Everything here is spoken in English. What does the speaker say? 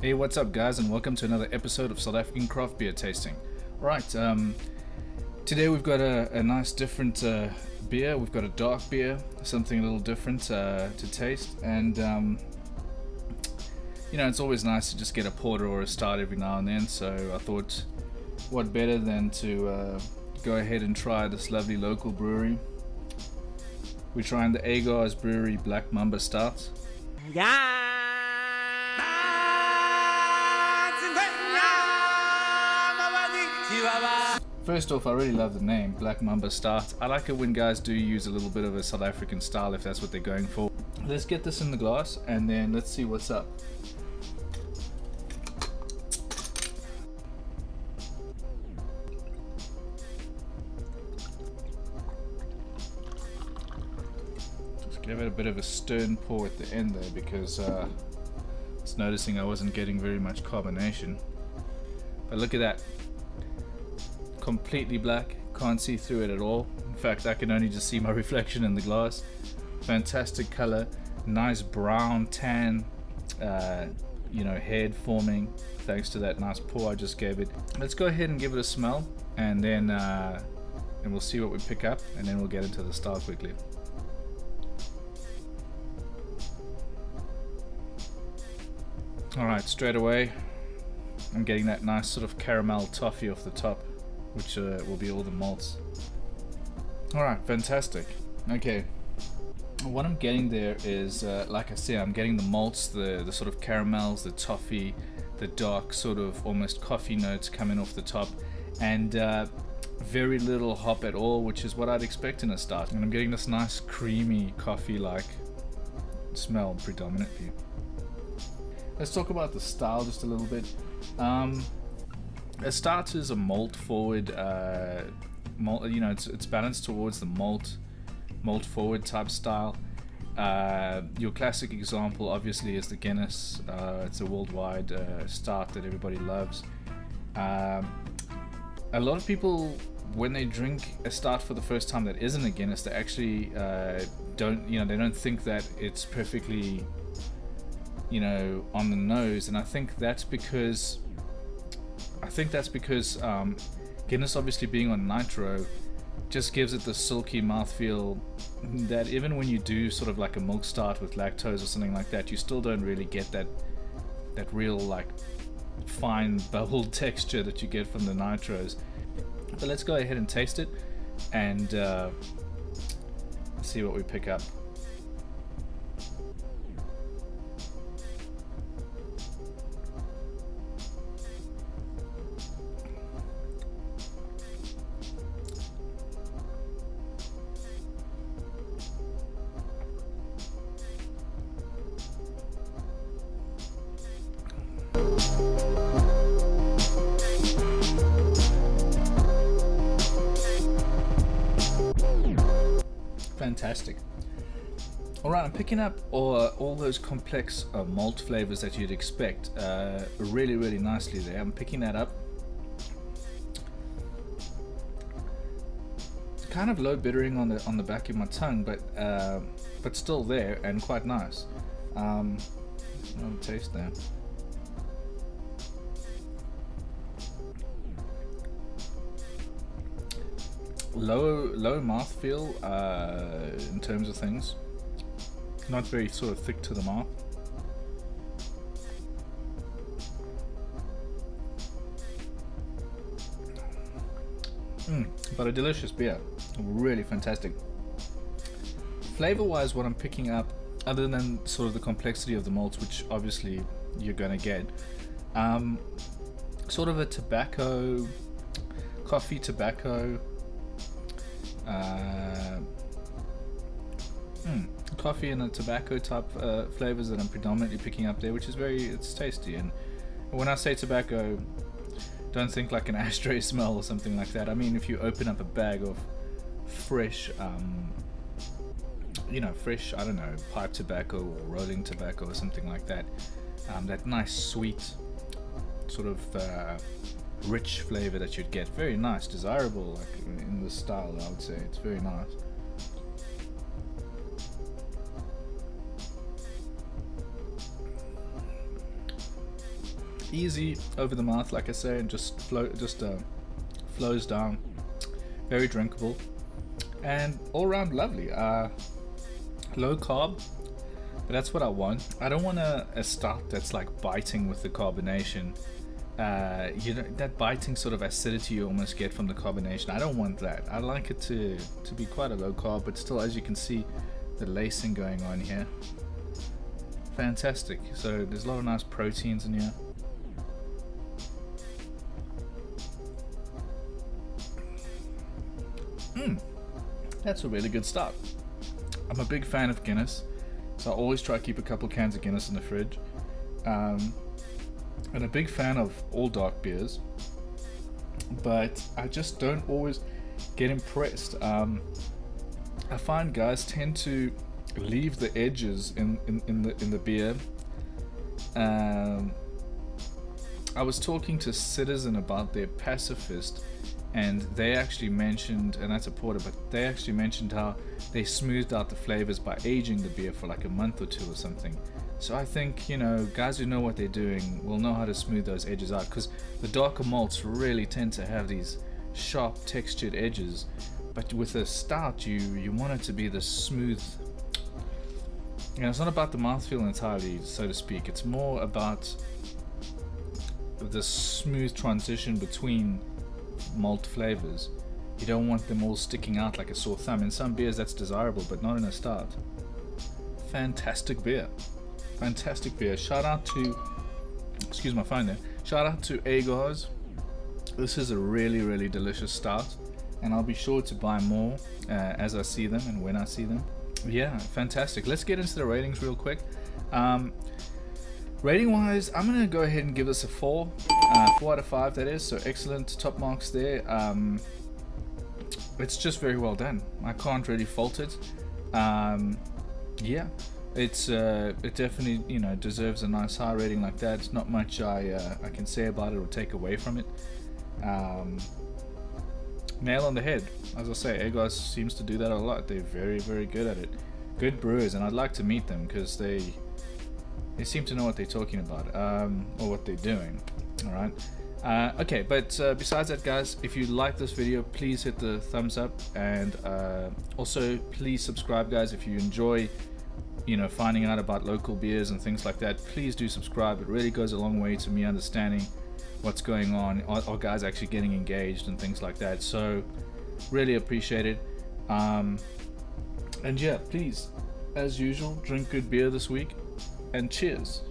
Hey, what's up guys, and welcome to another episode of South African Craft Beer Tasting. Right, today we've got a nice different beer. We've got a dark beer, something a little different to taste, and you know, it's always nice to just get a porter or a stout every now and then, so I thought what better than to go ahead and try this lovely local brewery. We're trying the Agars Brewery Black Mamba Stout. First off, I really love the name, Black Mamba Stout. I like it when guys do use a little bit of a South African style if that's what they're going for. Let's get this in the glass and then let's see what's up. Just give it a bit of a stern pour at the end there because I was noticing I wasn't getting very much carbonation. But look at that. Completely black, can't see through it at all. In fact, I can only just see my reflection in the glass. Fantastic color, nice brown tan, you know, head forming thanks to that nice pour I just gave it. Let's go ahead and give it a smell, and then we'll see what we pick up, and then we'll get into the style quickly. All right, straight away, I'm getting that nice sort of caramel toffee off the top, which will be all the malts. Alright, fantastic. Okay, what I'm getting there is, like I said, I'm getting the malts, the sort of caramels, the toffee, the dark sort of almost coffee notes coming off the top, and very little hop at all, which is what I'd expect in a stout. And I'm getting this nice creamy coffee-like smell predominantly. Let's talk about the style just a little bit. A stout is a malt forward, you know, it's balanced towards the malt forward type style. Your classic example obviously is the Guinness. It's a worldwide stout that everybody loves. A lot of people, when they drink a stout for the first time that isn't a Guinness, they actually they don't think that it's perfectly, you know, on the nose, and I think that's because Guinness, obviously being on nitro, just gives it the silky mouthfeel that even when you do sort of like a milk stout with lactose or something like that, you still don't really get that real like fine bubbled texture that you get from the nitros. But let's go ahead and taste it and see what we pick up. Fantastic. Alright, I'm picking up all those complex malt flavors that you'd expect really nicely there. I'm picking that up. It's kind of low bittering on the back of my tongue, but still there and quite nice. I'll taste that. Low mouthfeel in terms of things. Not very sort of thick to the mouth. But a delicious beer. Really fantastic. Flavor-wise, what I'm picking up, other than sort of the complexity of the malts, which obviously you're gonna get, sort of a tobacco, coffee tobacco, coffee and a tobacco type flavors that I'm predominantly picking up there, which is it's tasty. And when I say tobacco, don't think like an ashtray smell or something like that. I mean, if you open up a bag of fresh, you know, fresh, I don't know, pipe tobacco or rolling tobacco or something like that, that nice sweet sort of rich flavor that you'd get. Very nice, desirable, like in this style, I would say. It's very nice. easy over the mouth, like I say, and just flows down. Very drinkable and all around lovely. Low carb, but that's what I want. I don't want a stout that's like biting with the carbonation. You know, that biting sort of acidity you almost get from the carbonation. I don't want that. I like it to be quite a low carb, but still, as you can see, the lacing going on here. Fantastic. So there's a lot of nice proteins in here. That's a really good start. I'm a big fan of Guinness, so I always try to keep a couple cans of Guinness in the fridge. And a big fan of all dark beers, but I just don't always get impressed. I find guys tend to leave the edges in the beer. I was talking to Citizen about their Pacifist, and they actually mentioned, and that's a porter, but they actually mentioned how they smoothed out the flavors by aging the beer for like a month or two or something. So I think, you know, guys who know what they're doing will know how to smooth those edges out, because the darker malts really tend to have these sharp textured edges, but with a stout you want it to be the smooth. You know, it's not about the mouthfeel entirely, so to speak. It's more about the smooth transition between malt flavors. You don't want them all sticking out like a sore thumb. In some beers that's desirable, but not in a stout. Fantastic beer. Fantastic beer. Shout out to, excuse my phone there, shout out to Agars. This is a really delicious stout, and I'll be sure to buy more as I see them and when I see them. Yeah, fantastic. Let's get into the ratings real quick. Rating wise, I'm gonna go ahead and give this a 4 out of 5, that is, so excellent, top marks there. It's just very well done. I can't really fault it. Yeah, it definitely, you know, deserves a nice high rating like that. It's not much I can say about it or take away from it. Nail on the head. As I say, Agars seems to do that a lot. They're very good at it. Good brewers, and I'd like to meet them because they seem to know what they're talking about, or what they're doing. Alright. Okay, but besides that, guys, if you like this video, please hit the thumbs up, and also please subscribe, guys. If you enjoy, you know, finding out about local beers and things like that, please do subscribe. It really goes a long way to me understanding what's going on. Are guys actually getting engaged and things like that? So really appreciate it. And yeah, please, as usual, drink good beer this week, and cheers.